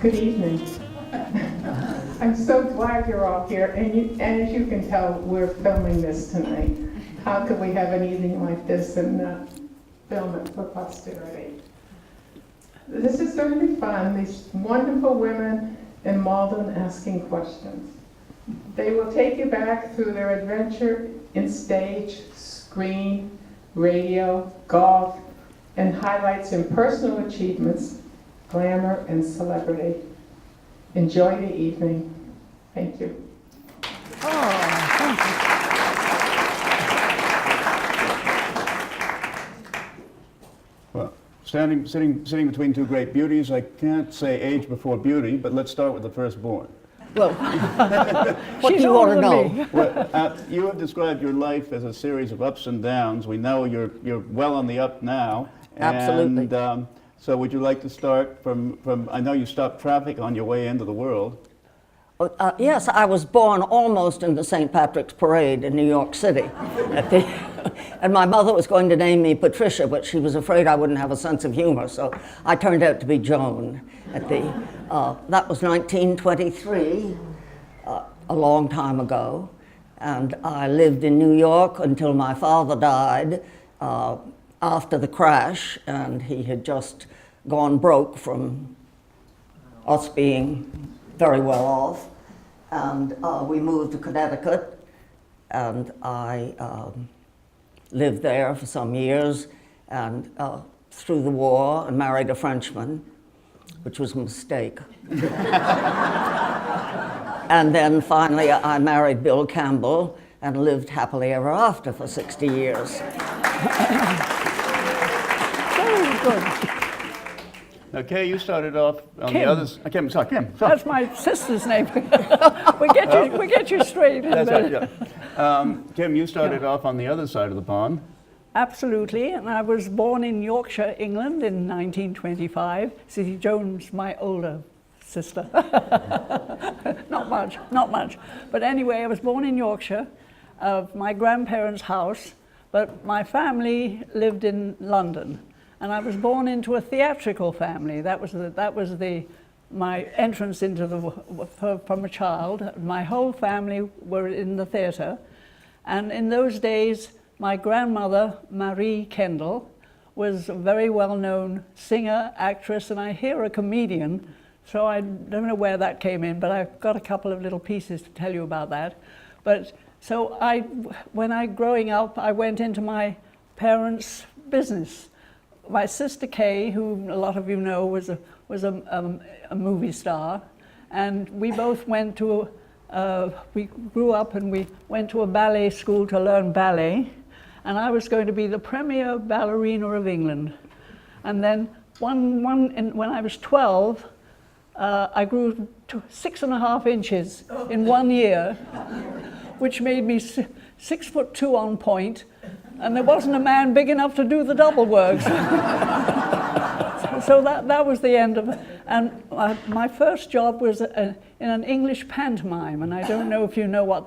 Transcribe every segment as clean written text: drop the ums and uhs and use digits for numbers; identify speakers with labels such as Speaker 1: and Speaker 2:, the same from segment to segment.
Speaker 1: Good evening. I'm so glad you're all here, and as you can tell, we're filming this tonight. How could we have an evening like this and film it for posterity? This is going to be fun. These wonderful women in Malden asking questions. They will take you back through their adventure in stage, screen, radio, golf, and highlights in personal achievements, glamour, and celebrity. Enjoy the evening. Thank you.
Speaker 2: Well, sitting between two great beauties, I can't say age before beauty, but let's start with the firstborn.
Speaker 3: Well, what do you want to know?
Speaker 2: Well, you have described your life as a series of ups and downs. We know you're well on the up now.
Speaker 3: Absolutely.
Speaker 2: And so would you like to start from, I know you stopped traffic on your way into the world.
Speaker 3: Yes, I was born almost in the St. Patrick's Parade in New York City. And my mother was going to name me Patricia, but she was afraid I wouldn't have a sense of humor, so I turned out to be Joan. That was 1923, a long time ago. And I lived in New York until my father died after the crash, and he had just gone broke from us being very well off, and we moved to Connecticut, and I lived there for some years, and through the war, and married a Frenchman, which was a mistake. And then finally I married Bill Campbell and lived happily ever after for 60 years.
Speaker 4: Very good.
Speaker 2: Okay, you started off on
Speaker 4: Kim.
Speaker 2: the others. Kim, sorry, Kim. Sorry.
Speaker 4: That's my sister's name. we get you straight.
Speaker 2: That's right, yeah. Kim, you started off on the other side of the pond.
Speaker 4: Absolutely, and I was born in Yorkshire, England in 1925. See, Joan's my older sister. Not much. But anyway, I was born in Yorkshire, of my grandparents' house, but my family lived in London. And I was born into a theatrical family. That was my entrance into from a child. My whole family were in the theatre. And in those days, my grandmother, Marie Kendall, was a very well-known singer, actress, and I hear a comedian. So I don't know where that came in, but I've got a couple of little pieces to tell you about that. But so growing up, I went into my parents' business. My sister Kay, who a lot of you know, was a movie star, and we both went to we grew up and we went to a ballet school to learn ballet, and I was going to be the premier ballerina of England. And then when I was 12, I grew to 6.5 inches in 1 year, which made me 6'2" on point. And there wasn't a man big enough to do the double works. So that was the end of it. And my first job was in an English pantomime, and I don't know if you know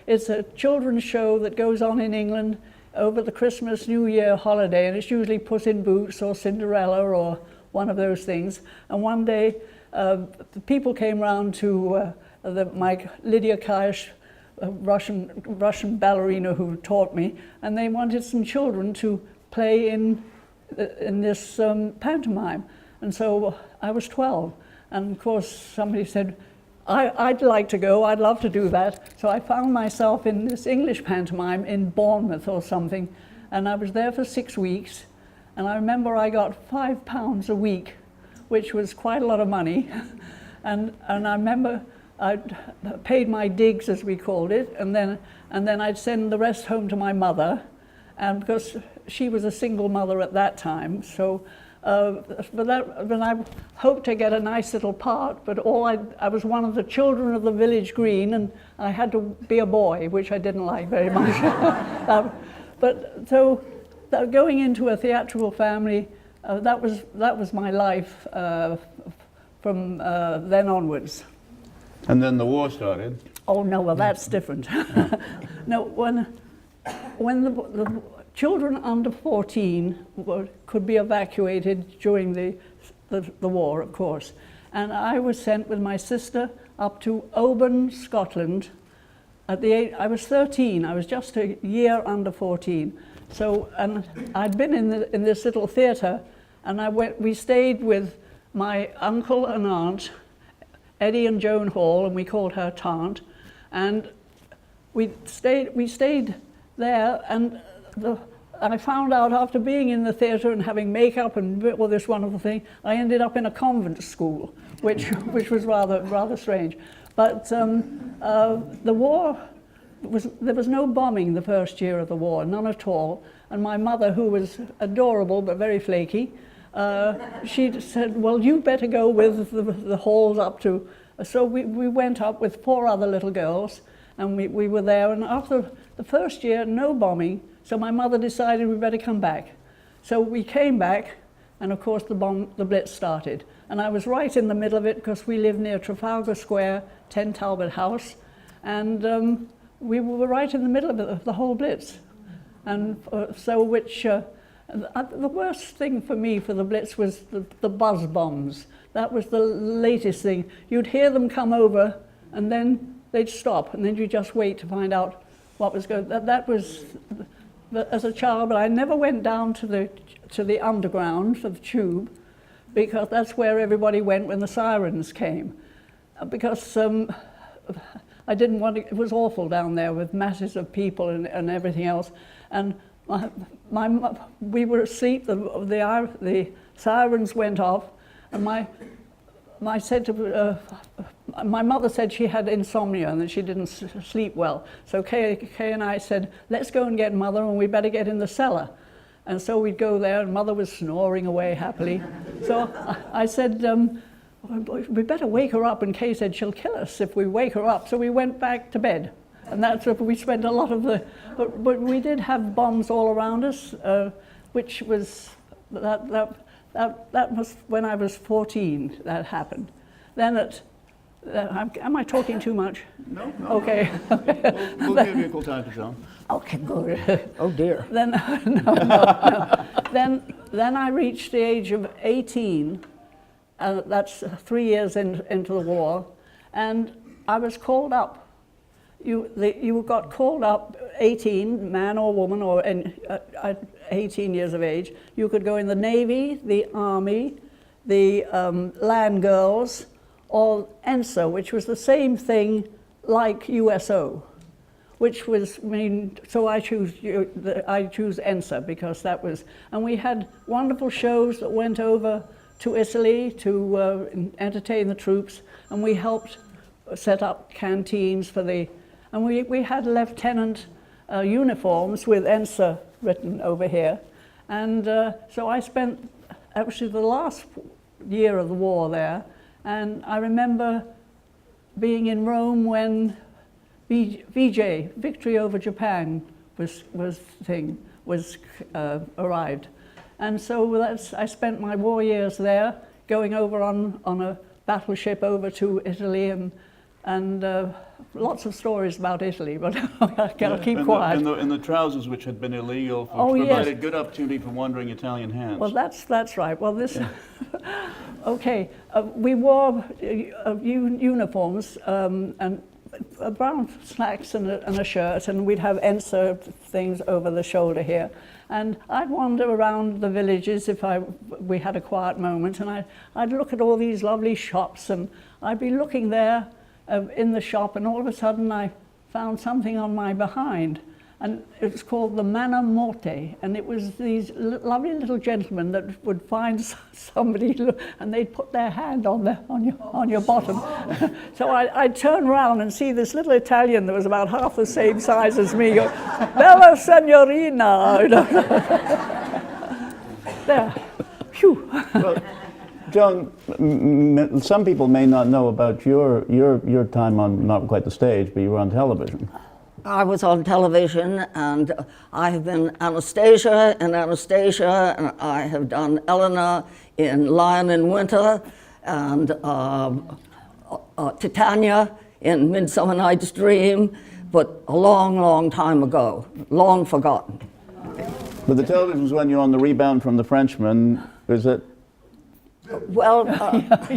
Speaker 4: it's a children's show that goes on in England over the Christmas, New Year holiday, and it's usually Puss in Boots or Cinderella or one of those things. And one day, the people came round to my Lydia Kaish, a Russian ballerina who taught me, and they wanted some children to play in this pantomime. And so I was 12, and of course somebody said, I'd like to go, I'd love to do that. So I found myself in this English pantomime in Bournemouth or something, and I was there for 6 weeks, and I remember I got £5 a week, which was quite a lot of money. and I remember I paid my digs, as we called it, and then I'd send the rest home to my mother, and because she was a single mother at that time. So, but I hoped to get a nice little part. But I was one of the children of the village green, and I had to be a boy, which I didn't like very much. But so going into a theatrical family, that was my life from then onwards.
Speaker 2: And then the war started.
Speaker 4: Oh no, well that's different. No, when the children under 14 could be evacuated during the war, of course, And I was sent with my sister up to Oban, Scotland. At the age, I was 13, I was just a year under 14. So, and I'd been in this little theatre, and we stayed with my uncle and aunt, Eddie and Joan Hall, and we called her Tant, and we stayed there, and I found out after being in the theatre and having makeup and all this wonderful thing, I ended up in a convent school, which was rather strange. But the war, there was no bombing the first year of the war, none at all. And my mother, who was adorable but very flaky, she said, well, you better go with the Halls up to... So we went up with 4 other little girls, and we were there. And after the first year, no bombing, so my mother decided we better come back. So we came back, and of course the Blitz started. And I was right in the middle of it because we lived near Trafalgar Square, 10 Talbot House, and we were right in the middle of it, of the whole Blitz. And the worst thing for me for the Blitz was the buzz bombs. That was the latest thing. You'd hear them come over, and then they'd stop, and then you just wait to find out what was going. That was, as a child, but I never went down to the underground for the tube, because that's where everybody went when the sirens came. Because I didn't want to, it was awful down there with masses of people and everything else. And we were asleep, the sirens went off, and my mother said she had insomnia and that she didn't sleep well. So Kay and I said, let's go and get Mother, and we better get in the cellar. And so we'd go there, and Mother was snoring away happily. So I said, we better wake her up, and Kay said, she'll kill us if we wake her up. So we went back to bed. And that's where we spent a lot of but we did have bombs all around us, which was, that was when I was 14, that happened. Then am I talking too much?
Speaker 2: No.
Speaker 4: Okay.
Speaker 2: We'll give you equal time to Joan.
Speaker 4: Okay, good.
Speaker 3: Oh dear.
Speaker 4: Then, Then I reached the age of 18, that's 3 years into the war, and I was called up. You got called up, 18, man or woman, or 18 years of age. You could go in the Navy, the Army, the Land Girls, or ENSA, which was the same thing like USO, which was, so I choose ENSA because that was, and we had wonderful shows that went over to Italy to entertain the troops, and we helped set up canteens for and we had lieutenant uniforms with ENSA written over here. And so I spent actually the last year of the war there, and I remember being in Rome when VJ, Victory Over Japan, arrived. And so I spent my war years there, going over on a battleship over to Italy, and lots of stories about Italy, but I'll keep quiet.
Speaker 2: In the trousers, which had been illegal, which provided a good opportunity for wandering Italian hands.
Speaker 4: Well, that's right. Well, this, okay, we wore uniforms and brown slacks and a shirt, and we'd have ENSA things over the shoulder here. And I'd wander around the villages if we had a quiet moment, and I'd look at all these lovely shops, and I'd be looking there in the shop, and all of a sudden I found something on my behind, and it was called the Manna Morte, and it was these lovely little gentlemen that would find somebody, and they'd put their hand on your bottom. So I'd turn around and see this little Italian that was about half the same size as me go, "Bella signorina!" There, phew.
Speaker 2: Well, Joan, some people may not know about your time on not quite the stage, but you were on television.
Speaker 3: I was on television, and I have been Anastasia in Anastasia, and I have done Eleanor in Lion in Winter, and Titania in Midsummer Night's Dream, but a long, long time ago, long forgotten.
Speaker 2: But the television was when you were on the rebound from the Frenchman, is it?
Speaker 3: Well,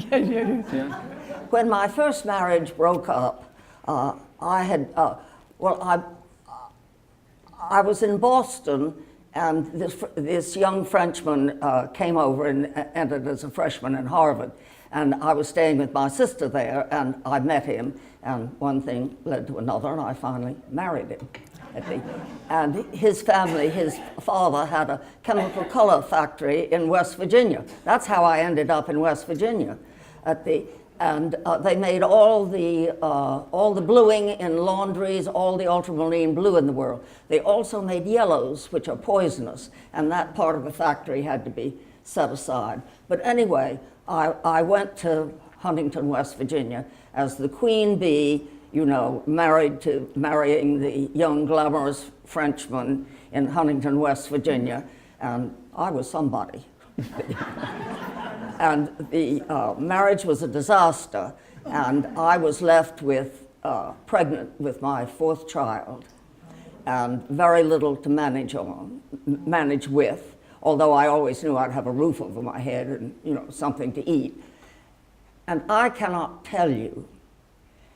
Speaker 2: Yeah.
Speaker 3: when my first marriage broke up, I had, I was in Boston, and this young Frenchman came over and entered as a freshman in Harvard. And I was staying with my sister there, and I met him, and one thing led to another, and I finally married him. And his family, his father had a chemical color factory in West Virginia. That's how I ended up in West Virginia. And they made all the bluing in laundries, all the ultramarine blue in the world. They also made yellows, which are poisonous, and that part of the factory had to be set aside. But anyway, I went to Huntington, West Virginia, as the queen bee, you know, marrying the young glamorous Frenchman in Huntington, West Virginia, and I was somebody. And the marriage was a disaster, and I was left with pregnant with my fourth child, and very little to manage with. Although I always knew I'd have a roof over my head and, you know, something to eat. And I cannot tell you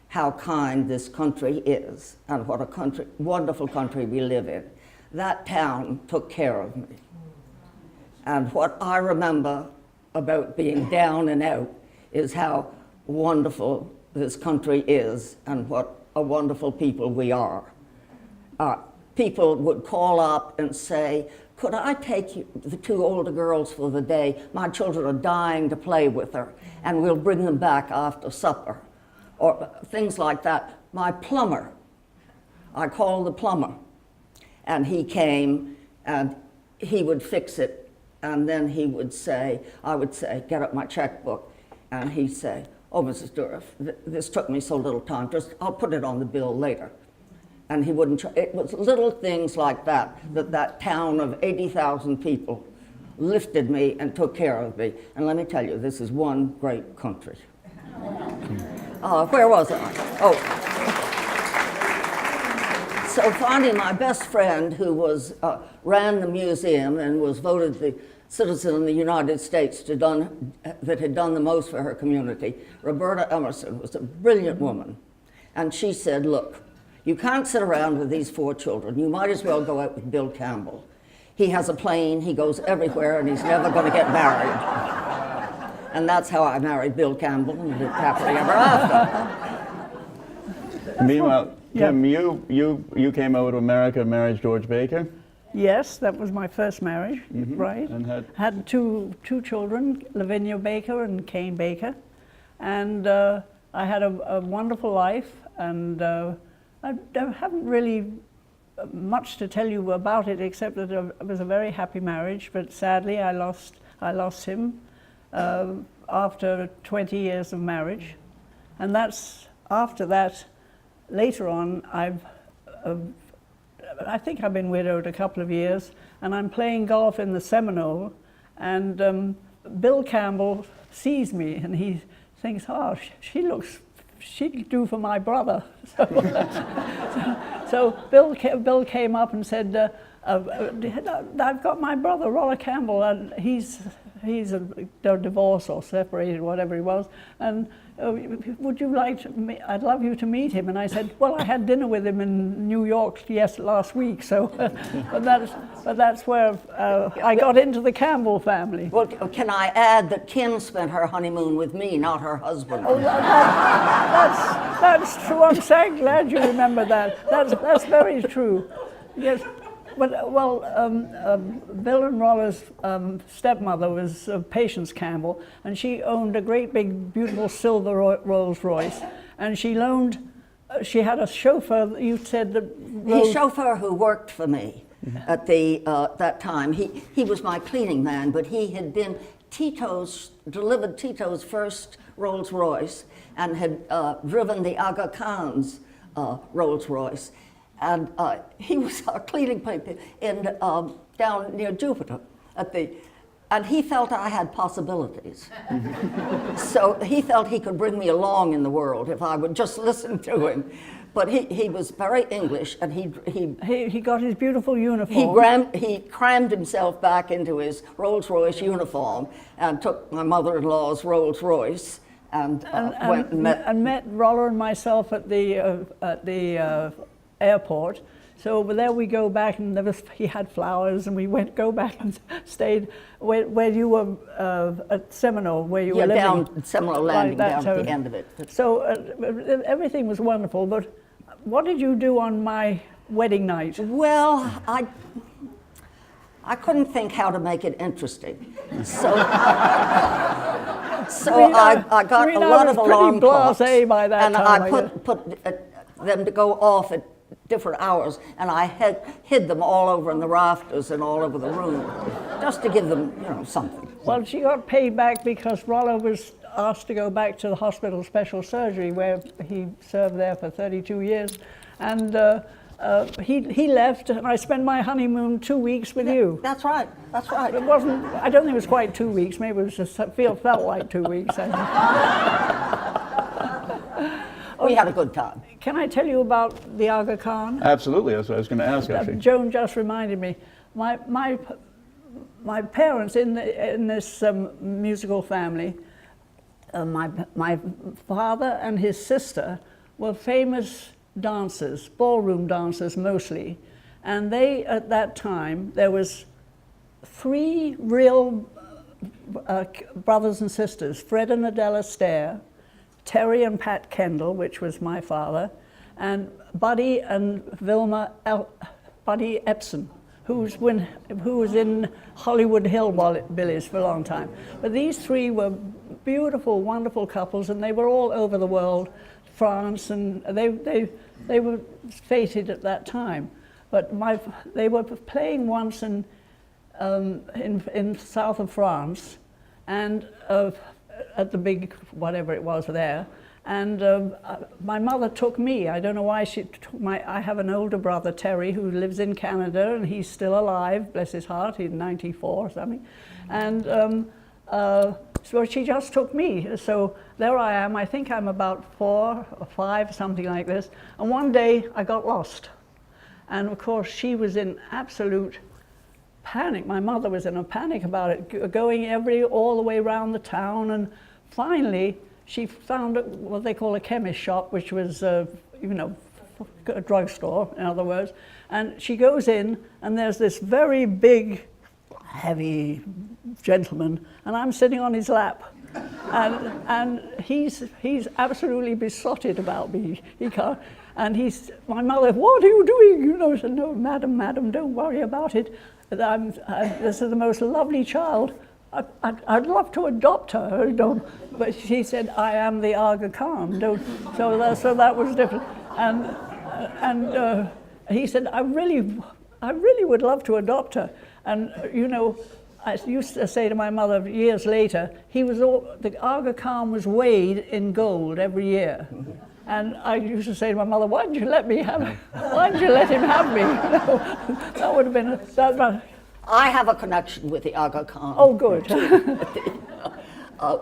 Speaker 3: how kind this country is and what a wonderful country we live in. That town took care of me. And what I remember about being down and out is how wonderful this country is and what a wonderful people we are. People would call up and say, could I take the two older girls for the day? My children are dying to play with her, and we'll bring them back after supper. Or things like that. My plumber, I called the plumber, and he came, and he would fix it, and then he would say, I would say, get up my checkbook, and he'd say, oh, Mrs. Dourif, this took me so little time, I'll put it on the bill later. And he wouldn't, it was little things like that town of 80,000 people lifted me and took care of me. And let me tell you, this is one great country. Where was I? Oh. So finally, my best friend, who ran the museum and was voted the citizen in the United States that had done the most for her community, Roberta Emerson, was a brilliant woman. And she said, look, you can't sit around with these 4 children. You might as well go out with Bill Campbell. He has a plane, he goes everywhere, and he's never going to get married. And that's how I married Bill Campbell and lived happily ever after.
Speaker 2: Meanwhile,
Speaker 4: Yeah.
Speaker 2: Kim, you came over to America and married George Baker?
Speaker 4: Yes, that was my first marriage, right?
Speaker 2: And
Speaker 4: had two children, Lavinia Baker and Kane Baker. And I had a wonderful life, and I haven't really much to tell you about it, except that it was a very happy marriage, but sadly I lost him after 20 years of marriage. And after that, later on, I think I've been widowed a couple of years, and I'm playing golf in the Seminole, and Bill Campbell sees me, and he thinks, oh, she'd do for my brother. So Bill came up and said, I've got my brother, Roller Campbell, and he's divorced or separated, whatever he was, and would you like to I'd love you to meet him. And I said, well, I had dinner with him in New York last week, so but that's where I got into the Campbell family.
Speaker 3: Well, can I add that Kim spent her honeymoon with me, not her husband?
Speaker 4: Oh, that's true. I'm so glad you remember that. That's very true. Yes. But, well, Bill and Roller's stepmother was Patience Campbell, and she owned a great big, beautiful silver Rolls Royce, and she had a chauffeur, you said that...
Speaker 3: The chauffeur who worked for me at that time, he was my cleaning man, but he had been delivered Tito's first Rolls Royce, and had driven the Aga Khan's Rolls Royce. And he was our cleaning people down near Jupiter. And he felt I had possibilities. So he felt he could bring me along in the world if I would just listen to him. But he was very English, and
Speaker 4: He got his beautiful uniform.
Speaker 3: he crammed himself back into his Rolls-Royce uniform and took my mother-in-law's Rolls-Royce and went and
Speaker 4: met Rollo and myself at the airport. So there we go back, and he had flowers, and we go back and stayed where you were at Seminole, where you were living.
Speaker 3: Down Seminole Landing, down at the end of it.
Speaker 4: So everything was wonderful, but what did you do on my wedding night?
Speaker 3: Well, I couldn't think how to make it interesting. So, I got a lot of alarm clocks,
Speaker 4: by that
Speaker 3: and
Speaker 4: time,
Speaker 3: I put them to go off at different hours, and I hid them all over in the rafters and all over the room, just to give them, something.
Speaker 4: Well, she got paid back because Rollo was asked to go back to the hospital special surgery, where he served there for 32 years, and he left, and I spent my honeymoon 2 weeks with you.
Speaker 3: That's right. That's right.
Speaker 4: It wasn't. I don't think it was quite 2 weeks. Maybe it was just felt like 2 weeks.
Speaker 3: We had a good time.
Speaker 4: Can I tell you about the Aga Khan?
Speaker 2: Absolutely, that's what I was going to ask, actually.
Speaker 4: Joan just reminded me. My parents in this musical family, my father and his sister were famous dancers, ballroom dancers mostly, and they, at that time, there was 3 real brothers and sisters, Fred and Adela Stair, Terry and Pat Kendall, which was my father, and Buddy and Buddy Epson, who was in Hollywood Hillbillies for a long time. But these 3 were beautiful, wonderful couples, and they were all over the world, France, and they were fated at that time. But they were playing once in south of France, and at the big whatever it was there, and my mother took me. I don't know why she took I have an older brother, Terry, who lives in Canada, and he's still alive, bless his heart. He's 94 or something, and so she just took me. So there I am. I think I'm about 4 or 5, something like this. And one day I got lost, and of course she was in absolute panic. My mother was in a panic about it, going all the way around the town, and finally she found what they call a chemist shop, which was a drugstore, in other words. And she goes in, and there's this very big, heavy gentleman, and I'm sitting on his lap, and he's absolutely besotted about me. He can't. And my mother, what are you doing? I said, no, madam, don't worry about it. This is the most lovely child. I'd love to adopt her, but she said, I am the Aga Khan. So that was different. And he said, I really would love to adopt her. And I used to say to my mother years later, the Aga Khan was weighed in gold every year. And I used to say to my mother, why didn't you let me have him? Why didn't you let him have me? That would have been
Speaker 3: I have a connection with the Aga Khan.
Speaker 4: Oh, good.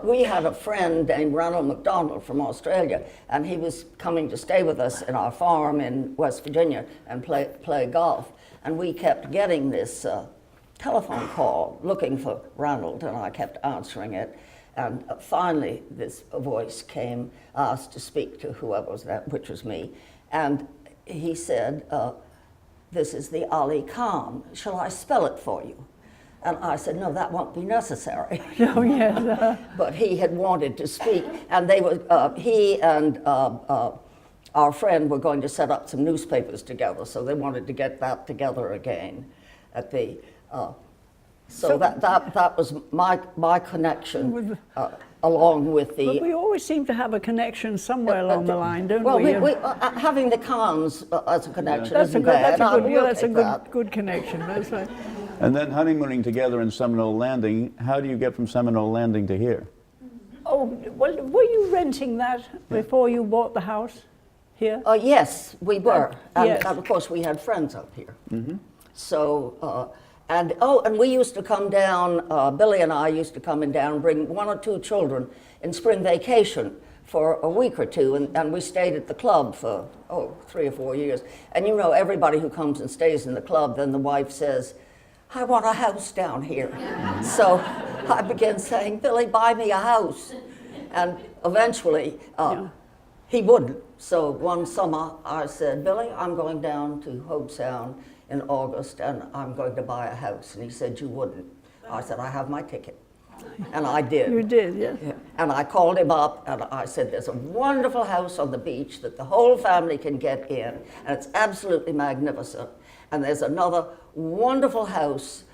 Speaker 3: We had a friend named Ronald McDonald from Australia, and he was coming to stay with us in our farm in West Virginia and play golf. And we kept getting this telephone call looking for Ronald, and I kept answering it. And finally, this voice came, asked to speak to whoever was that, which was me. And he said, this is the Ali Khan. Shall I spell it for you? And I said, no, that won't be necessary.
Speaker 4: Oh, yes.
Speaker 3: But he had wanted to speak, and he and our friend were going to set up some newspapers together, so they wanted to get that together again at the. So that was my connection, along with the.
Speaker 4: But we always seem to have a connection somewhere along the line, don't
Speaker 3: well,
Speaker 4: we?
Speaker 3: Having the Khans as a connection
Speaker 4: that's
Speaker 3: isn't
Speaker 4: a good,
Speaker 3: bad.
Speaker 4: that's a good connection. That's right.
Speaker 2: And then honeymooning together in Seminole Landing. How do you get from Seminole Landing to here?
Speaker 4: Oh, well, were you renting that before you bought the house here?
Speaker 3: Yes, we were. And
Speaker 4: yes.
Speaker 3: of course, we had friends up here.
Speaker 2: Mm-hmm.
Speaker 3: So, And we used to come down, Billy and I used to come in down and bring 1 or 2 children in spring vacation for a week or two, and we stayed at the club for, 3 or 4 years. And you know, everybody who comes and stays in the club, then the wife says, I want a house down here. So I began saying, Billy, buy me a house. And eventually, he wouldn't. So one summer I said, Billy, I'm going down to Hobe Sound in August and I'm going to buy a house. And he said, you wouldn't. I said, I have my ticket. And I did.
Speaker 4: You did, yes.
Speaker 3: Yeah. And I called him up and I said, there's a wonderful house on the beach that the whole family can get in. And it's absolutely magnificent. And there's another wonderful house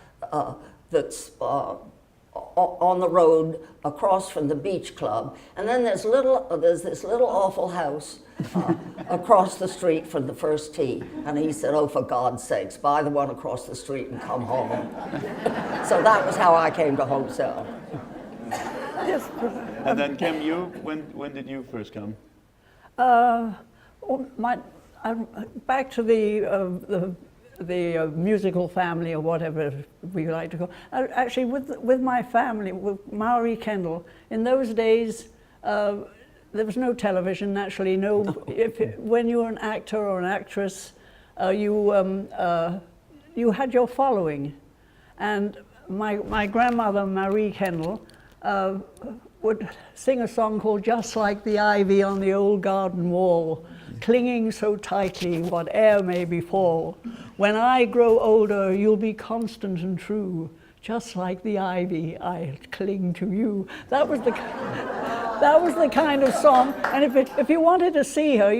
Speaker 3: that's on the road across from the beach club. And then there's this little awful house across the street from the first tee. And he said, oh, for God's sakes, buy the one across the street and come home. So that was how I came to Hobe Sound.
Speaker 4: Yes.
Speaker 2: And then Kim, when did you first come?
Speaker 4: Back to the musical family, or whatever we like to call. Actually, with my family, with Marie Kendall, in those days, there was no television. Naturally, when you were an actor or an actress, you had your following, and my grandmother Marie Kendall would sing a song called "Just Like the Ivy on the Old Garden Wall, clinging so tightly, whate'er may befall. When I grow older, you'll be constant and true. Just like the ivy, I'll cling to you." That was the kind of song. And if you wanted to see her,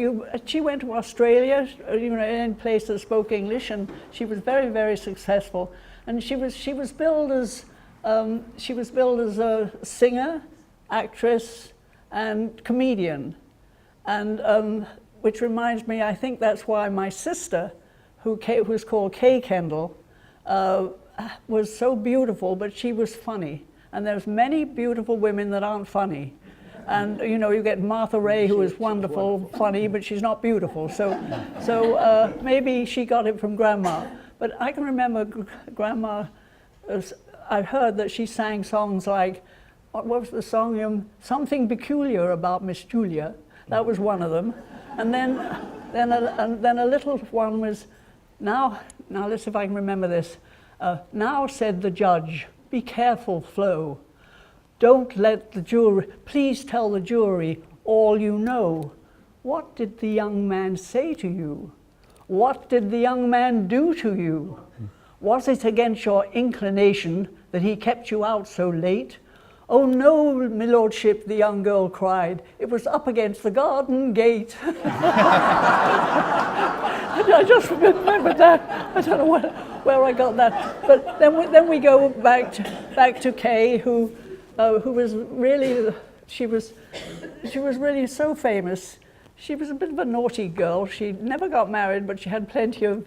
Speaker 4: she went to Australia, in places that spoke English, and she was very, very successful. And she was billed as a singer, actress, and comedian. And which reminds me, I think that's why my sister, who was called Kay Kendall, was so beautiful, but she was funny. And there's many beautiful women that aren't funny. And you get Martha Ray, who is wonderful, funny, but she's not beautiful. So maybe she got it from Grandma. But I can remember Grandma, I heard that she sang songs like, what was the song? Something Peculiar About Miss Julia. That was one of them. And then a little one was, now let's see if I can remember this. Now said the judge, be careful, Flo. Don't let the jury, please tell the jury all you know. What did the young man say to you? What did the young man do to you? Was it against your inclination that he kept you out so late? Oh no, my lordship, the young girl cried. It was up against the garden gate. I just remembered that. I don't know where I got that. But then we go back to Kay, who was really, she was really so famous. She was a bit of a naughty girl. She never got married, but she had plenty of,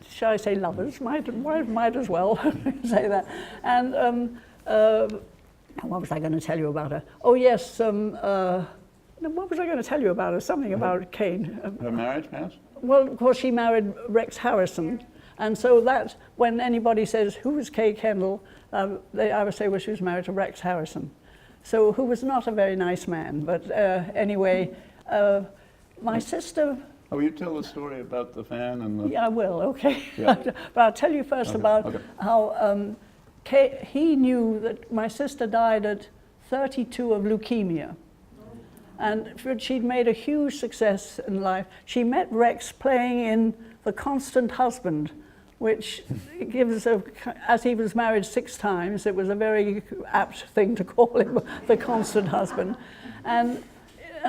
Speaker 4: shall I say, lovers? Might as well say that. And what was I going to tell you about her? Oh yes, what was I going to tell you about her? Something about Kane.
Speaker 2: Her marriage, yes?
Speaker 4: Well, of course, she married Rex Harrison. And so that, when anybody says, who was Kay Kendall, I would say, well, she was married to Rex Harrison. So, who was not a very nice man. But anyway, my sister...
Speaker 2: Oh, will you tell the story about the fan and the...
Speaker 4: Yeah, I will, okay.
Speaker 2: Yeah.
Speaker 4: But I'll tell you first about how he knew that my sister died at 32 of leukemia. And she'd made a huge success in life. She met Rex playing in The Constant Husband, which gives as he was married 6 times, it was a very apt thing to call him The Constant Husband. And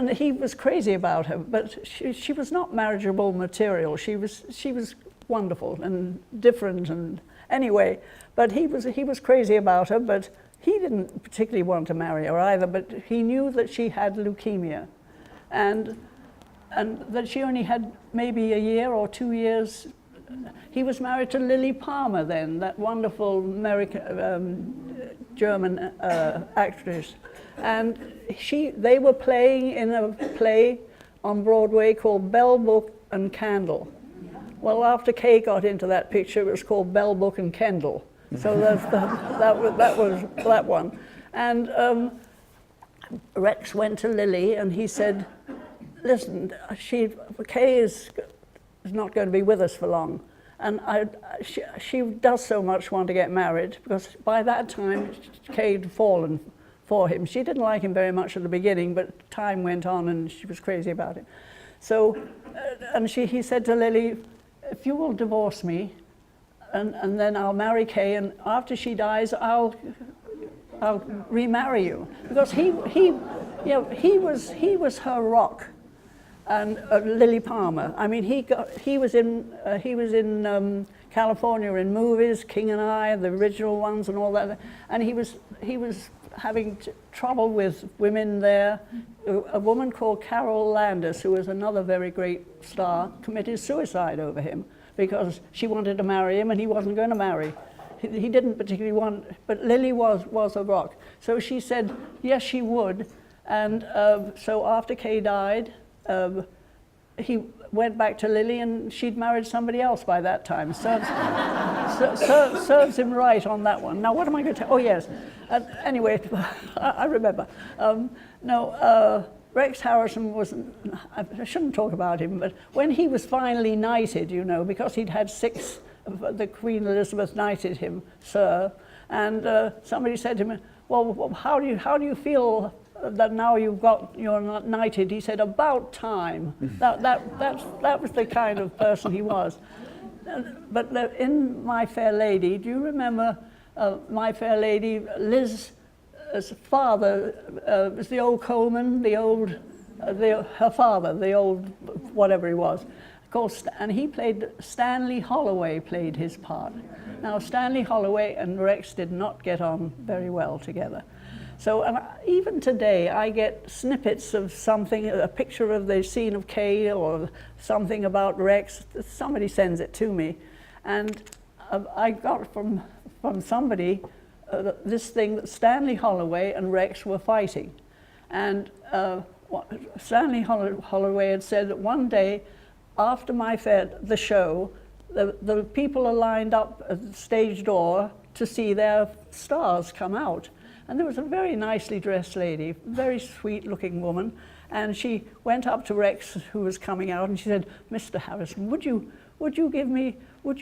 Speaker 4: he was crazy about her, but she was not marriageable material. She was wonderful and different, and anyway, but he was crazy about her, but he didn't particularly want to marry her either, but he knew that she had leukemia, and that she only had maybe a year or 2 years. He was married to Lily Palmer then, that wonderful American, German actress. And they were playing in a play on Broadway called Bell, Book and Candle. Well, after Kay got into that picture, it was called Bell, Book and Kendall. So that was that one. And Rex went to Lily and he said, listen, Kay is not going to be with us for long. And she does so much want to get married, because by that time, Kay had fallen for him. She didn't like him very much at the beginning, but time went on and she was crazy about it. So, he said to Lily, if you will divorce me, and then I'll marry Kay, and after she dies, I'll remarry you. Because he was her rock. And Lily Palmer. I mean, he was in California in movies, King and I, the original ones, and all that. And he was having trouble with women there. A woman called Carol Landis, who was another very great star, committed suicide over him because she wanted to marry him and he wasn't going to marry. He didn't particularly want, but Lily was a rock. So she said yes, she would. And so after Kay died, he went back to Lily, and she'd married somebody else by that time. Serves him right on that one. Now, what am I going to tell? Oh, yes. Anyway, I remember. Rex Harrison wasn't, I shouldn't talk about him, but when he was finally knighted, you know, because he'd had 6, the Queen Elizabeth knighted him, Sir, and somebody said to him, well, how do you feel that now you're knighted? He said, about time. That was the kind of person he was. But in My Fair Lady, do you remember My Fair Lady, Liz's father was the old Coleman, her father, the old whatever he was, and he played, Stanley Holloway played his part. Now Stanley Holloway and Rex did not get on very well together. So even today, I get snippets of something, a picture of the scene of Kay or something about Rex. Somebody sends it to me. And I got from somebody this thing that Stanley Holloway and Rex were fighting. And Stanley Holloway had said that one day, after the show, the people are lined up at the stage door to see their stars come out. And there was a very nicely dressed lady, very sweet looking woman, and she went up to Rex, who was coming out, and she said, Mr. Harrison, would you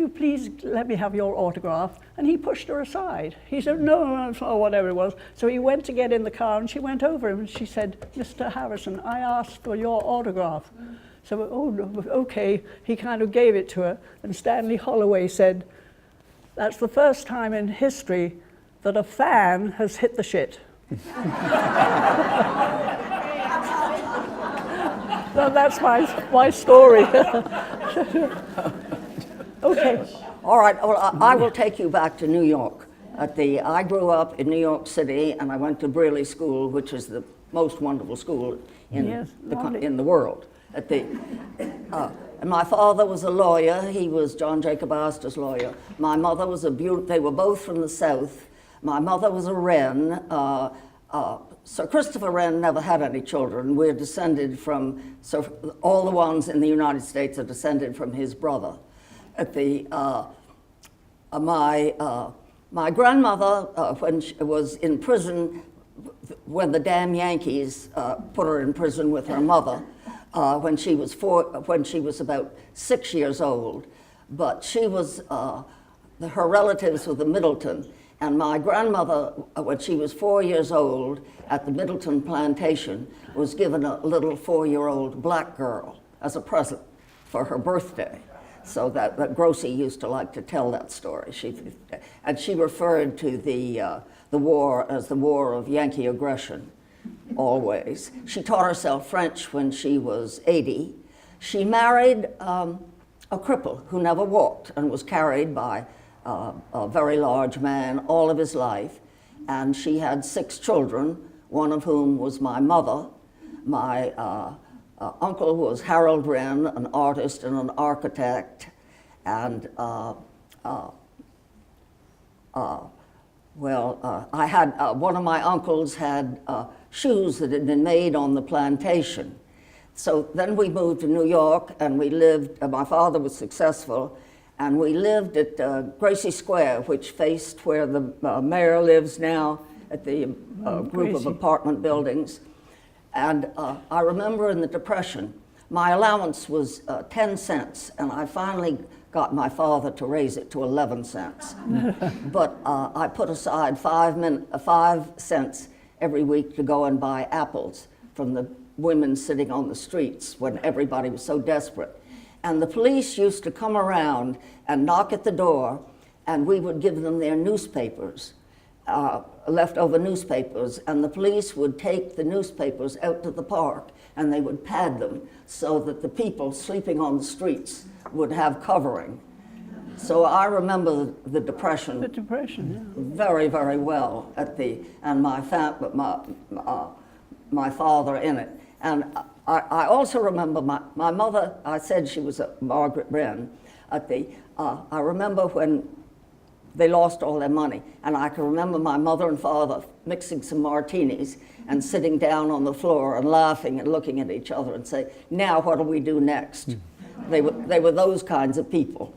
Speaker 4: please let me have your autograph? And he pushed her aside. He said, no, or whatever it was. So he went to get in the car, and she went over him, and she said, Mr. Harrison, I asked for your autograph. So, okay, he kind of gave it to her, and Stanley Holloway said, that's the first time in history that a fan has hit the shit. So that's my story. Okay.
Speaker 3: All right, well, I will take you back to New York. I grew up in New York City, and I went to Brearley School, which is the most wonderful school in the world. And my father was a lawyer. He was John Jacob Astor's lawyer. My mother was they were both from the South. My mother was a Wren. Sir Christopher Wren never had any children. We're descended from, all the ones in the United States are descended from his brother. My grandmother, when she was in prison, when the damn Yankees put her in prison with her mother, when she was about 6 years old, but she was, her relatives were the Middleton. And my grandmother, when she was 4 years old at the Middleton plantation, was given a little 4-year-old black girl as a present for her birthday. So that Grossi used to like to tell that story. She referred to the war as the war of Yankee aggression, always. She taught herself French when she was 80. She married a cripple who never walked and was carried by a very large man all of his life, and she had 6 children, one of whom was my mother. My uncle was Harold Wren, an artist and an architect, and I had one of my uncles had shoes that had been made on the plantation. So then we moved to New York, and we lived, my father was successful, and we lived at Gracie Square, which faced where the mayor lives now, at the group of
Speaker 4: Gracie.
Speaker 3: apartment buildings. And I remember in the Depression, my allowance was 10 cents, and I finally got my father to raise it to 11 cents. But I put aside 5 cents every week to go and buy apples from the women sitting on the streets when everybody was so desperate. And the police used to come around and knock at the door, and we would give them their newspapers, leftover newspapers, and the police would take the newspapers out to the park, and they would pad them so that the people sleeping on the streets would have covering. So I remember the Depression.
Speaker 4: The Depression, yeah.
Speaker 3: Very, very well and my father in it. And I also remember my mother, I said she was a Margaret Wren. I remember when they lost all their money, and I can remember my mother and father mixing some martinis and sitting down on the floor and laughing and looking at each other and say, now what do we do next? They were those kinds of people.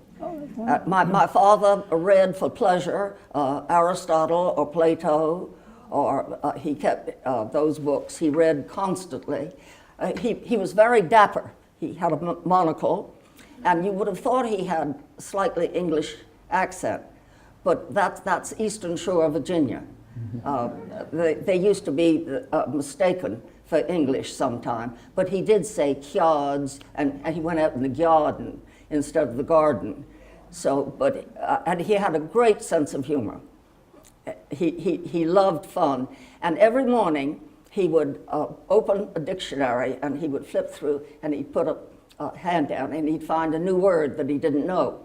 Speaker 3: My father read for pleasure Aristotle or Plato, or he kept those books. He read constantly. He was very dapper. He had a monocle, and you would have thought he had a slightly English accent, but that's Eastern Shore, Virginia. They used to be mistaken for English sometime, but he did say "kjards," and he went out in the garden instead of the garden. So, and he had a great sense of humor. He loved fun, and every morning he would open a dictionary and he would flip through and he'd put a hand down and he'd find a new word that he didn't know,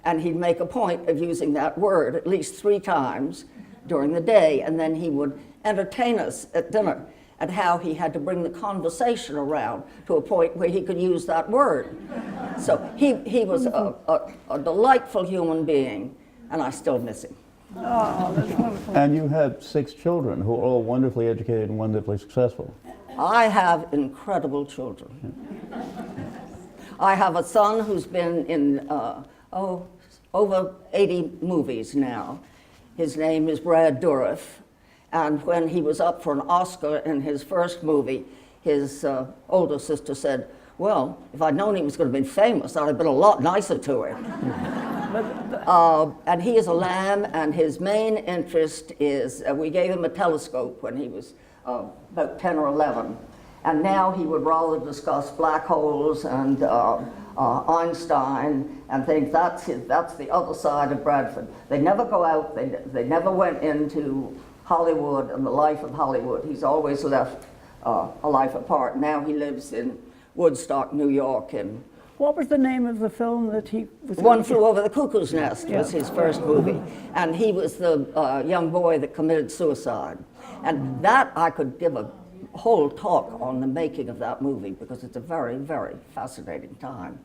Speaker 3: and he'd make a point of using that word at least 3 times during the day, and then he would entertain us at dinner at how he had to bring the conversation around to a point where he could use that word. So he was a delightful human being, and I still miss him.
Speaker 4: Oh, that's wonderful.
Speaker 2: And you had 6 children who are all wonderfully educated and wonderfully successful.
Speaker 3: I have incredible children. I have a son who's been in over 80 movies now. His name is Brad Dourif. And when he was up for an Oscar in his first movie, his older sister said, well, if I'd known he was going to be famous, I'd have been a lot nicer to him. And he is a lamb, and his main interest is, we gave him a telescope when he was about 10 or 11. And now he would rather discuss black holes and Einstein and things. That's the other side of Bradford. They never go out, they never went into Hollywood and the life of Hollywood. He's always left a life apart. Now he lives in Woodstock, New York. And
Speaker 4: What was the name of the film that he was in?
Speaker 3: One Flew Over the Cuckoo's Nest was his first movie. And he was the young boy that committed suicide. And that I could give a whole talk on the making of that movie, because it's a very, very fascinating time.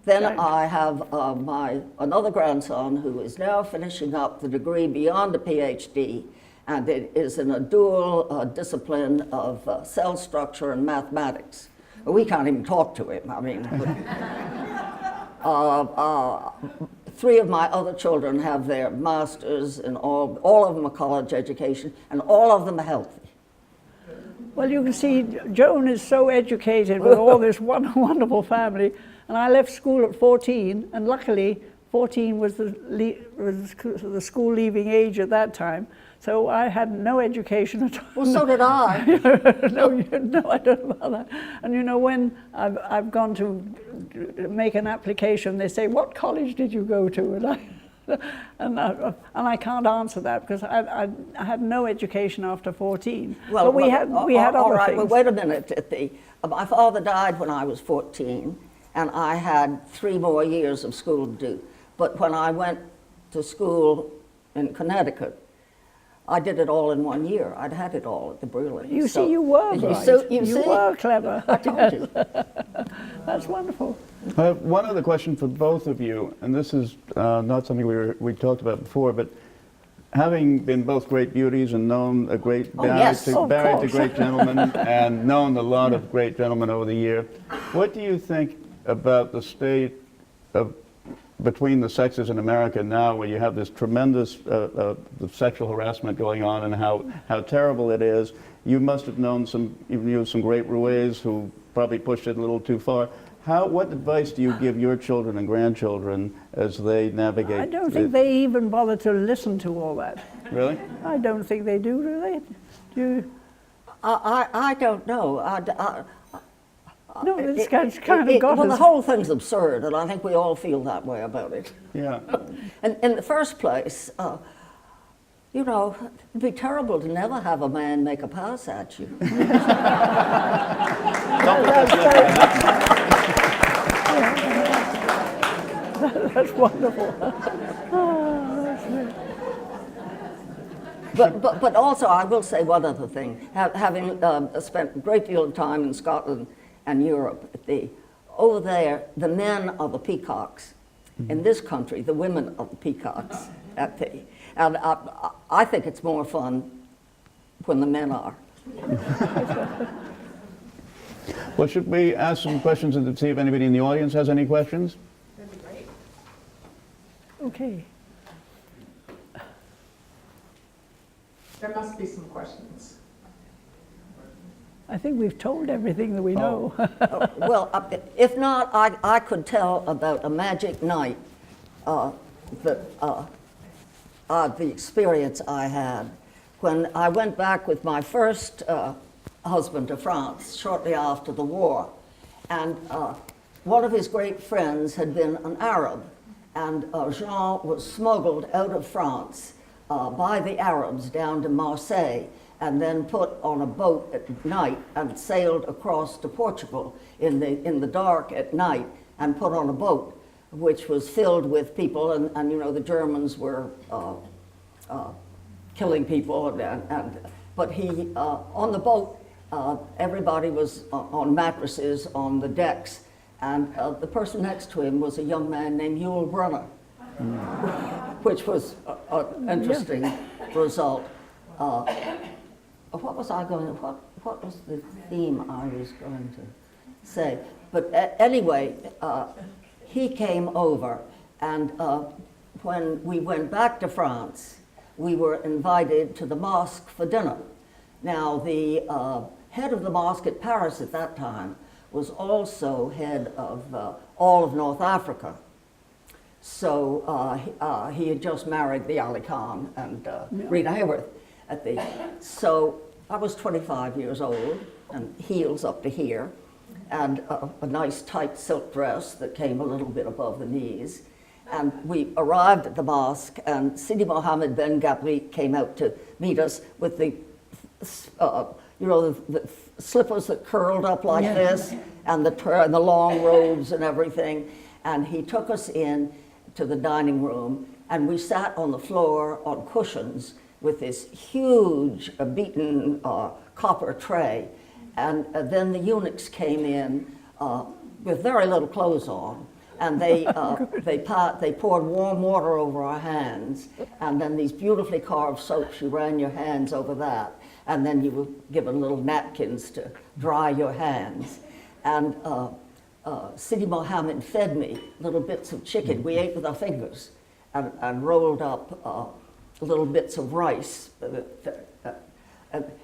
Speaker 3: Then I have another grandson who is now finishing up the degree beyond a PhD, and it is in a dual discipline of cell structure and mathematics. We can't even talk to him, I mean. 3 of my other children have their masters, and all of them are college education, and all of them are healthy.
Speaker 4: Well, you can see Joan is so educated with all this wonderful family. And I left school at 14, and luckily 14 was the school leaving age at that time. So I had no education at all.
Speaker 3: Well, so did I.
Speaker 4: No, I don't know about that. And you know, when I've gone to make an application, they say, what college did you go to? And I can't answer that, because I had no education after 14.
Speaker 3: Well,
Speaker 4: but we had other
Speaker 3: all right,
Speaker 4: things.
Speaker 3: well, wait a minute. My father died when I was 14, and I had 3 more years of school to do. But when I went to school in Connecticut, I did it all in 1 year. I'd had it all at the Breland.
Speaker 4: You see, you were bright.
Speaker 3: You
Speaker 4: were clever.
Speaker 3: I told you.
Speaker 4: That's wonderful.
Speaker 2: I have one other question for both of you, and this is not something we talked about before, but having been both great beauties and known a great
Speaker 3: yes, of
Speaker 2: married to
Speaker 4: course.
Speaker 2: great gentlemen and known a lot of great gentlemen over the year, what do you think about the state of between the sexes in America now, where you have this tremendous sexual harassment going on, and how terrible it is? You must have known even used some great roués who probably pushed it a little too far. What advice do you give your children and grandchildren as they navigate?
Speaker 4: I don't think they even bother to listen to all that.
Speaker 2: Really?
Speaker 4: I don't think they do they? Do you?
Speaker 3: I don't know.
Speaker 4: No, it's kind of got
Speaker 3: well, the
Speaker 4: us.
Speaker 3: whole thing's absurd, and I think we all feel that way about it.
Speaker 2: Yeah.
Speaker 3: And in the first place, you know, it'd be terrible to never have a man make a pass at you.
Speaker 4: That's wonderful.
Speaker 3: But also, I will say one other thing. Having spent a great deal of time in Scotland and Europe, over there, the men are the peacocks. In this country, the women are the peacocks. And I think it's more fun when the men are.
Speaker 2: Well, should we ask some questions and see if anybody in the audience has any questions?
Speaker 1: That'd be great.
Speaker 4: Okay.
Speaker 1: There must be some questions.
Speaker 4: I think we've told everything that we know.
Speaker 3: Well, if not, I could tell about a magic night, the experience I had when I went back with my first husband to France shortly after the war. And one of his great friends had been an Arab, and Jean was smuggled out of France by the Arabs down to Marseille, and then put on a boat at night and sailed across to Portugal in the dark at night and put on a boat which was filled with people, and you know, the Germans were killing people, but he, on the boat, everybody was on mattresses on the decks, and the person next to him was a young man named Yul Brynner, which was an interesting result. What was the theme I was going to say? But anyway, he came over, and when we went back to France, we were invited to the mosque for dinner. Now, the head of the mosque at Paris at that time was also head of all of North Africa. So he had just married the Ali Khan and Rita Hayworth. So I was 25 years old, and heels up to here, and a nice tight silk dress that came a little bit above the knees. And we arrived at the mosque, and Sidi Mohammed Ben Gabri came out to meet us with the slippers that curled up like this, and the long robes and everything. And he took us in to the dining room, and we sat on the floor on cushions with this huge beaten copper tray. And then the eunuchs came in with very little clothes on, and they poured warm water over our hands, and then these beautifully carved soaps, you ran your hands over that, and then you were given little napkins to dry your hands. And Sidi Mohammed fed me little bits of chicken. We ate with our fingers, and rolled up little bits of rice.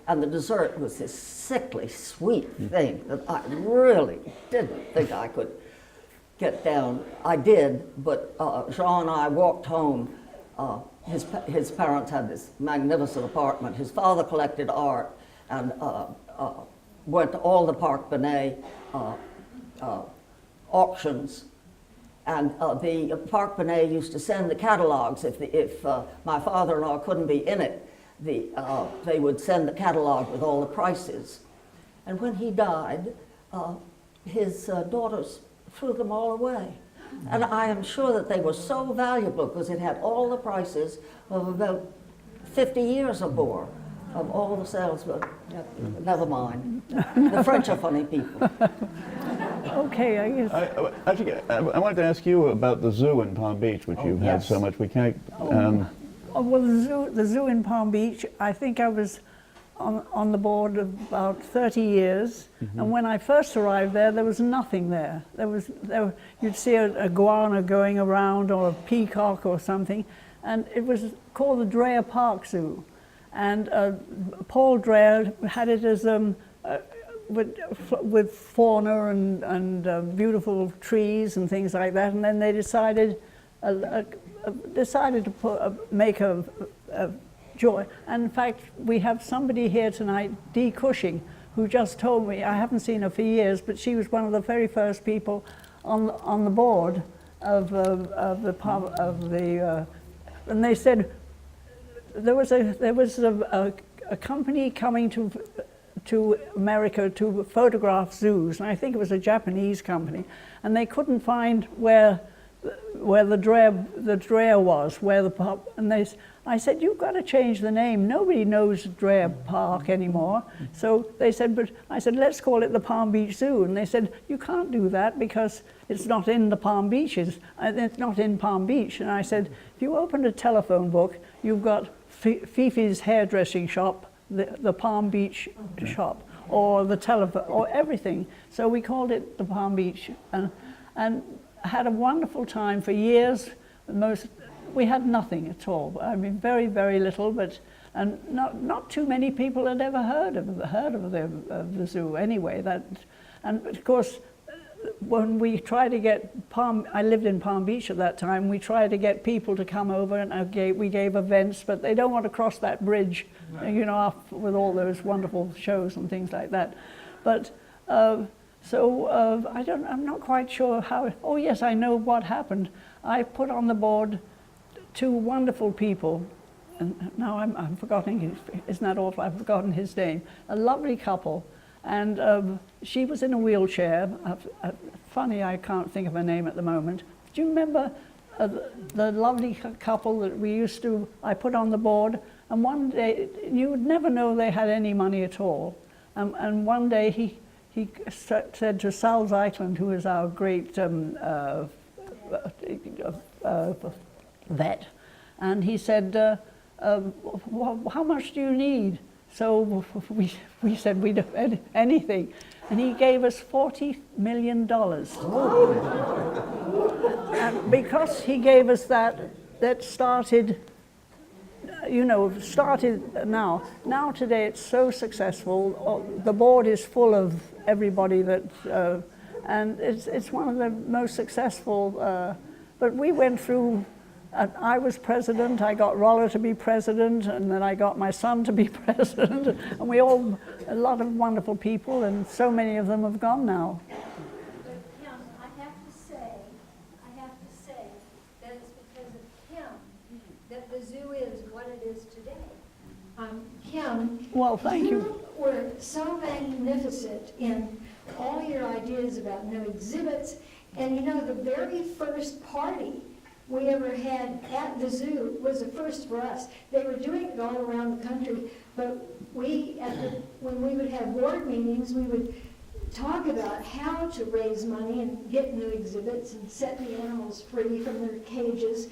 Speaker 3: And the dessert was this sickly sweet thing that I really didn't think I could get down. I did, but Jean and I walked home. His parents had this magnificent apartment. His father collected art and went to all the Parc Benet auctions. And the Parc Benet used to send the catalogs. If my father-in-law couldn't be in it, they would send the catalog with all the prices. And when he died, his daughters threw them all away. And I am sure that they were so valuable because it had all the prices of about 50 years or more of all the sales. But never mind. The French are funny people.
Speaker 4: Okay, I guess.
Speaker 2: I wanted to ask you about the zoo in Palm Beach, which you've had
Speaker 4: yes.
Speaker 2: so much. We can't.
Speaker 4: Well, the zoo in Palm Beach, I think I was on the board about 30 years. And when I first arrived there was nothing there. You'd see a iguana going around or a peacock or something. And it was called the Dreher Park Zoo. And Paul Dreher had it as with fauna and beautiful trees and things like that. And then they decided to make a joy. And in fact, we have somebody here tonight, Dee Cushing, who just told me, I haven't seen her for years, but she was one of the very first people on the board of the and they said there was a company coming to America to photograph zoos, and I think it was a Japanese company, and they couldn't find where the Dreher was, and I said, you've got to change the name. Nobody knows Dreher Park anymore. So they said, I said, let's call it the Palm Beach Zoo. And they said, you can't do that because it's not in the Palm Beaches. It's not in Palm Beach. And I said, if you open a telephone book, you've got Fifi's hairdressing shop, the Palm Beach shop, or the telephone, or everything. So we called it the Palm Beach, and had a wonderful time for years. We had nothing at all. I mean, very, very little, and not too many people had ever heard of the zoo anyway. And of course, when we tried to get I lived in Palm Beach at that time. We tried to get people to come over, and we gave events, but they don't want to cross that bridge, you know, with all those wonderful shows and things like that. But I'm not quite sure how. Oh yes, I know what happened. I put on the board two wonderful people, and now I'm forgetting, isn't that awful? I've forgotten his name. A lovely couple, and she was in a wheelchair. Funny, I can't think of her name at the moment. Do you remember the lovely couple that I put on the board? And one day, you would never know they had any money at all. And one day he said to Sal Zeichland, who is our great vet, and he said, how much do you need? So we said we'd have anything, and he gave us $40 million. And because he gave us that started, now. Now today it's so successful. The board is full of everybody and it's one of the most successful. But we went through. I was president, I got Roller to be president, and then I got my son to be president, and a lot of wonderful people, and so many of them have gone now.
Speaker 5: But Kim, I have to say that it's because of Kim that the zoo is what it is today. Kim,
Speaker 4: well, thank you.
Speaker 5: You were so magnificent in all your ideas about no exhibits, and you know, the very first party we ever had at the zoo was a first for us. They were doing it all around the country, but when we would have board meetings, we would talk about how to raise money and get new exhibits and set the animals free from their cages.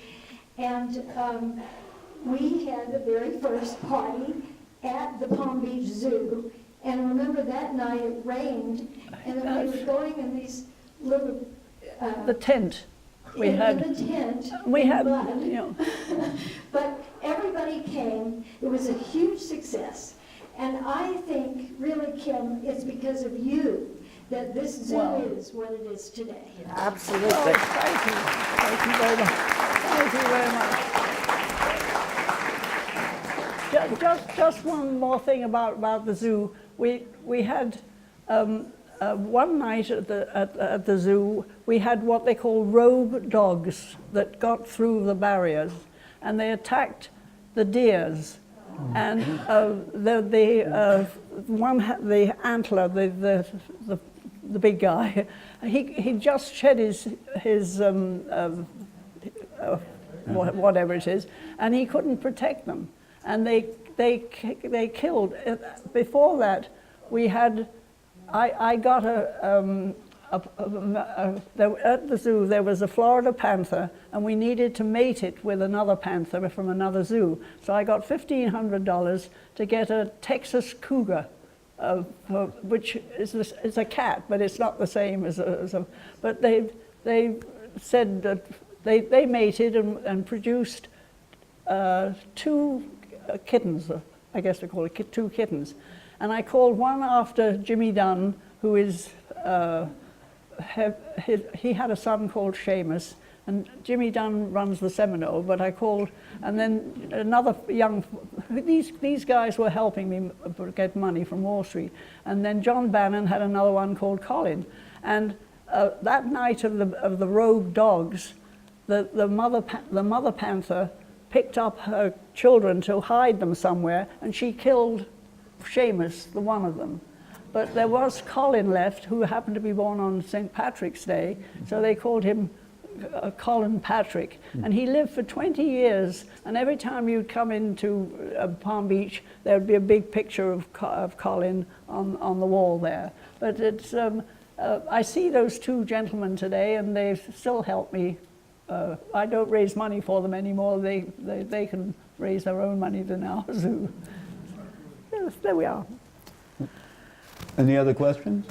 Speaker 5: And we had the very first party at the Palm Beach Zoo. And remember that night it rained, and then we were going in these little...
Speaker 4: the tent. We had,
Speaker 5: But everybody came. It was a huge success. And I think, really, Kim, it's because of you that this zoo is what it is today.
Speaker 3: Absolutely.
Speaker 4: Oh, thank you. Thank you very much. Thank you very much. Just one more thing about the zoo. We had one night at the zoo, we had what they call rogue dogs that got through the barriers, and they attacked the deers. And the antler, the big guy, he just shed his whatever it is, and he couldn't protect them, and they killed. Before that, we had. I got at the zoo there was a Florida panther, and we needed to mate it with another panther from another zoo. So I got $1,500 to get a Texas cougar, which is a cat, but it's not the same as a. But they said that they mated and produced 2 kittens. I guess they call it 2 kittens, and I called one after Jimmy Dunn, who is. He had a son called Seamus, and Jimmy Dunn runs the Seminole, but I called, and then another these guys were helping me get money from Wall Street, and then John Bannon had another one called Colin, and that night of the rogue dogs, the mother panther picked up her children to hide them somewhere, and she killed Seamus, the one of them. But there was Colin left, who happened to be born on St. Patrick's Day, so they called him Colin Patrick. And he lived for 20 years, and every time you'd come into Palm Beach, there would be a big picture of Colin on the wall there. But it's, I see those 2 gentlemen today, and they still help me. I don't raise money for them anymore. They can raise their own money in our zoo. Yes, there we are.
Speaker 2: Any other questions?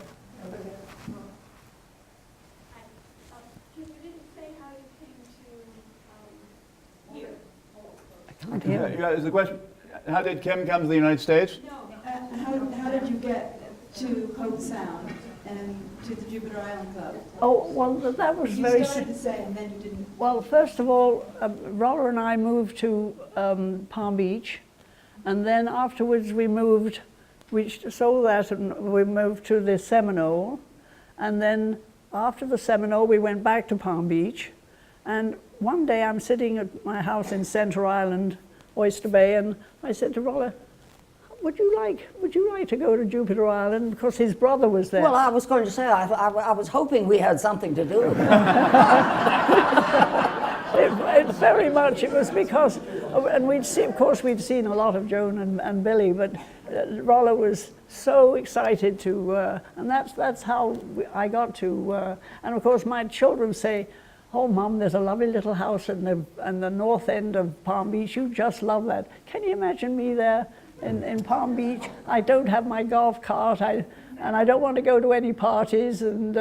Speaker 6: You didn't say how you came to here.
Speaker 4: Can't hear.
Speaker 2: Yeah, is the question, how did Kim come to the United States?
Speaker 7: How did you get to Hope Sound and to the Jupiter Island Club?
Speaker 4: Oh, well, that was
Speaker 7: You
Speaker 4: very...
Speaker 7: started to say, and then you didn't.
Speaker 4: Well, first of all, Roller and I moved to Palm Beach, and then afterwards we sold that and we moved to the Seminole, and then after the Seminole we went back to Palm Beach, and one day I'm sitting at my house in Center Island, Oyster Bay, and I said to Roller, would you like to go to Jupiter Island, because his brother was there.
Speaker 3: Well, I was going to say, I was hoping we had something to do with it.
Speaker 4: It very much, it was because, and of course we'd seen a lot of Joan and Billy, but Roller was so excited to, and that's how I got to, and of course my children say, oh Mum, there's a lovely little house in the north end of Palm Beach, you just love that. Can you imagine me there in Palm Beach? I don't have my golf cart, and I don't want to go to any parties, and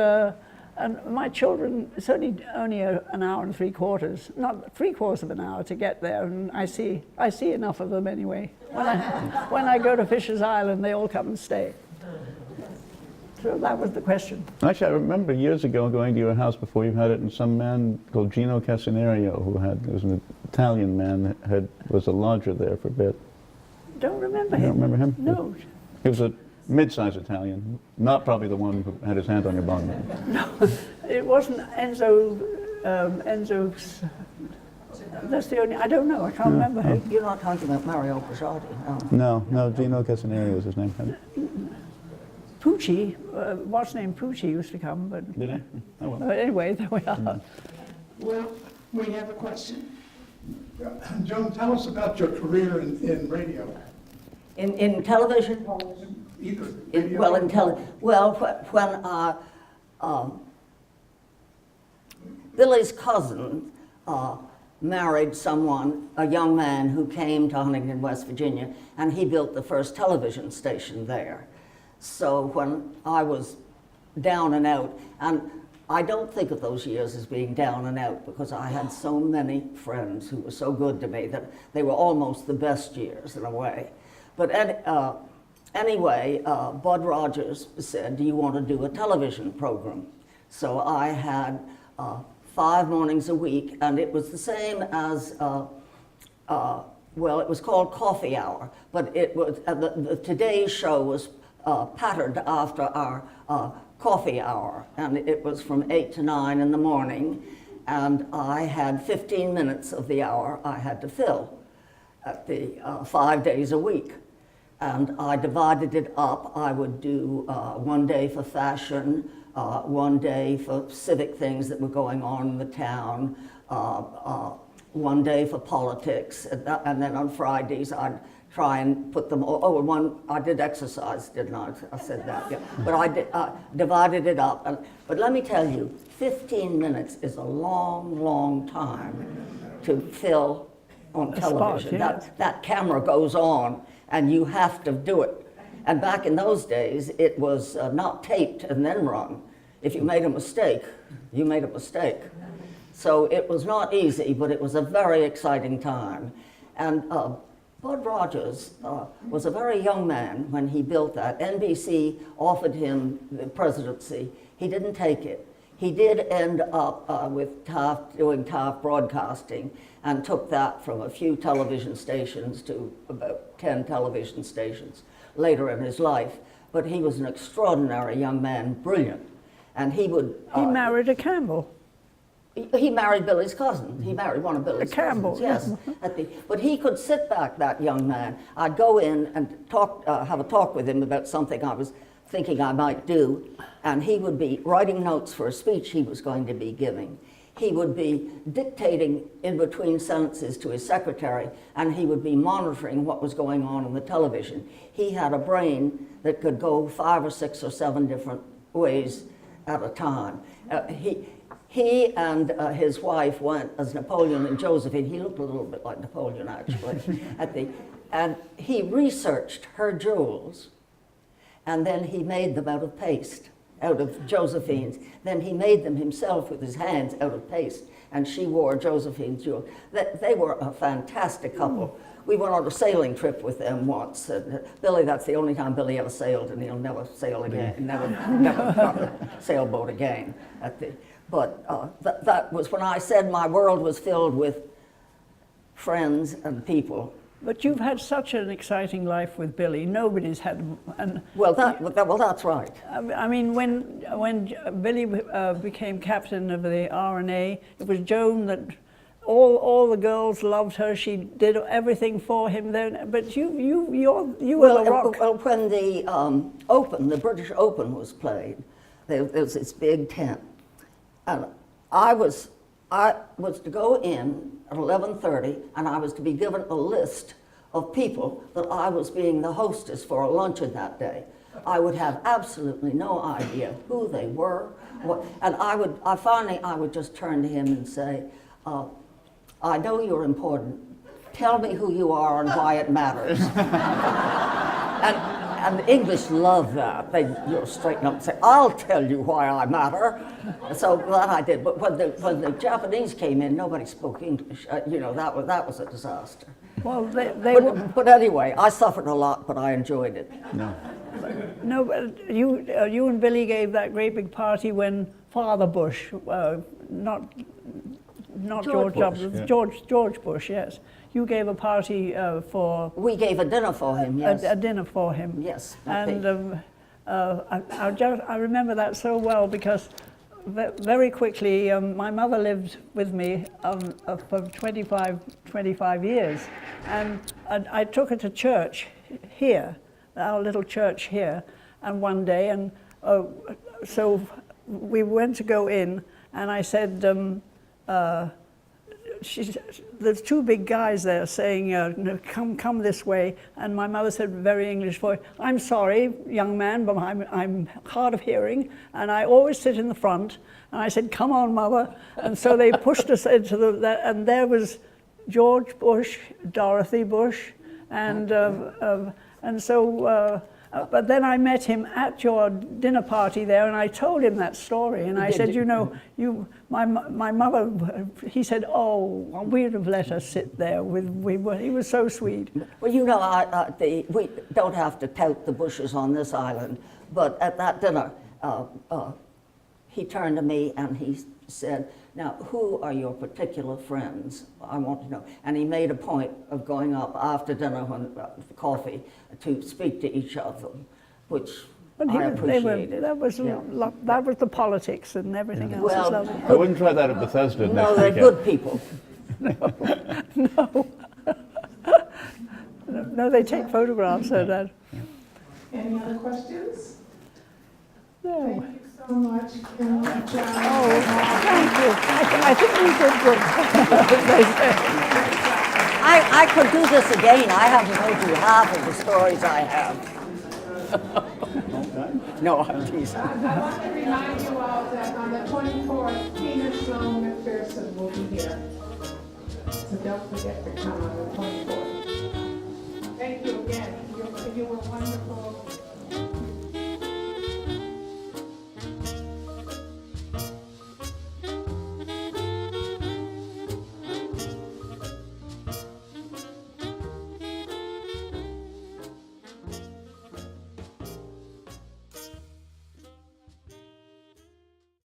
Speaker 4: my children, it's only an hour and 3/4, not 3/4 of an hour to get there, and I see enough of them anyway. When I go to Fisher's Island, they all come and stay. So that was the question.
Speaker 2: Actually, I remember years ago going to your house before you had it, and some man called Gino Casenario, who was an Italian man, was a lodger there for a bit.
Speaker 4: Don't remember
Speaker 2: You
Speaker 4: him.
Speaker 2: don't remember him?
Speaker 4: No.
Speaker 2: He was a mid-sized Italian, not probably the one who had his hand on your bum.
Speaker 4: No, it wasn't Enzo. That's the only. I don't know. I can't remember him.
Speaker 3: You're not talking about Mario Brasardi, no.
Speaker 2: No, Gino Casenario was his name.
Speaker 4: Pucci, what's name Pucci used to come, but
Speaker 2: Did he? Oh, well.
Speaker 4: anyway, there we are.
Speaker 1: Well, we have a question.
Speaker 8: Joan, tell us about your career in radio.
Speaker 3: In television?
Speaker 8: Either
Speaker 3: In,
Speaker 8: radio.
Speaker 3: well, in tele, well, when Billy's cousin married someone, a young man who came to Huntington, West Virginia, and he built the first television station there. So when I was down and out, and I don't think of those years as being down and out because I had so many friends who were so good to me that they were almost the best years in a way. But anyway, Bud Rogers said, do you want to do a television program? So I had 5 mornings a week, and it was the same as, well, it was called Coffee Hour, but it was, the Today's show was patterned after our coffee hour, and it was from 8 to 9 in the morning, and I had 15 minutes of the hour I had to fill at the 5 days a week. And I divided it up. I would do 1 day for fashion, 1 day for civic things that were going on in the town, 1 day for politics, and then on Fridays I'd try and put them all, oh, and one, I did exercise, didn't I? I said that, yeah. But I divided it up. But let me tell you, 15 minutes is a long, long time to fill on television.
Speaker 4: yes.
Speaker 3: That camera goes on, and you have to do it. And back in those days, it was not taped and then run. If you made a mistake, you made a mistake. So it was not easy, but it was a very exciting time. And Bud Rogers was a very young man when he built that. NBC offered him the presidency. He didn't take it. He did end up with Taft, doing Taft Broadcasting, and took that from a few television stations to about 10 television stations later in his life. But he was an extraordinary young man, brilliant. And he would...
Speaker 4: He married a Campbell.
Speaker 3: He married Billy's cousin. He married one of Billy's
Speaker 4: Campbell,
Speaker 3: cousins. Yes. But he could sit back, that young man. I'd go in and talk, have a talk with him about something I was thinking I might do, and he would be writing notes for a speech he was going to be giving. He would be dictating in between sentences to his secretary, and he would be monitoring what was going on the television. He had a brain that could go 5 or 6 or 7 different ways at a time. He and his wife went as Napoleon and Josephine. He looked a little bit like Napoleon, actually. And he researched her jewels, and then he made them out of paste, out of Josephine's. Then he made them himself with his hands out of paste, and she wore Josephine's jewels. They were a fantastic couple. We went on a sailing trip with them once. And Billy, that's the only time Billy ever sailed, and he'll never sail again, never got a sailboat again. But that was when I said my world was filled with friends and people.
Speaker 4: But you've had such an exciting life with Billy. Nobody's had. And
Speaker 3: well, that's right.
Speaker 4: I mean, when Billy became captain of the R&A, it was Joan that all the girls loved her. She did everything for him. Then, but you were the rock.
Speaker 3: Well, when the British Open was played, there was this big tent. And I was to go in at 11:30, and I was to be given a list of people that I was being the hostess for a luncheon that day. I would have absolutely no idea who they were, and I would just turn to him and say, I know you're important. Tell me who you are and why it matters. And the English love that. They straighten up and say, I'll tell you why I matter. So that I did. But when the Japanese came in, nobody spoke English. That was a disaster.
Speaker 4: Well,
Speaker 3: but anyway, I suffered a lot, but I enjoyed it.
Speaker 4: No, but you and Billy gave that great big party when Father Bush, not George W.
Speaker 2: Yeah.
Speaker 4: George Bush, yes. You gave a party for...
Speaker 3: We gave a dinner for him, yes.
Speaker 4: A dinner for him.
Speaker 3: Yes.
Speaker 4: And I remember that so well because very quickly, my mother lived with me for 25 years. And I took her to church here, our little church here, and one day, and so we went to go in, and I said, there's 2 big guys there saying, come this way. And my mother said, very English voice, I'm sorry, young man, but I'm hard of hearing, and I always sit in the front. And I said, come on, Mother. And so they pushed us into and there was George Bush, Dorothy Bush, and so, but then I met him at your dinner party there, and I told him that story, and I said, my mother, he said, oh, we'd have let her sit there he was so sweet.
Speaker 3: Well, we don't have to tout the Bushes on this island, but at that dinner, he turned to me and he said, now, who are your particular friends? I want to know. And he made a point of going up after dinner when coffee to speak to each of them, which I appreciated.
Speaker 4: That was the politics and everything else.
Speaker 3: Well,
Speaker 2: I wouldn't try that at Bethesda
Speaker 3: no,
Speaker 2: next
Speaker 3: they're
Speaker 2: weekend.
Speaker 3: good people.
Speaker 4: No, they take photographs of that.
Speaker 1: Any other questions?
Speaker 4: No.
Speaker 1: Thank you so much, Kim.
Speaker 4: Oh, thank you. I think we did good. As they say.
Speaker 3: I could do this again. I haven't told you half of the stories I have. No, I'm teasing.
Speaker 1: I want to remind you all that on the 24th, Tina Sloan McPherson will be here. So don't forget to come on the 24th. Thank you again. You were wonderful.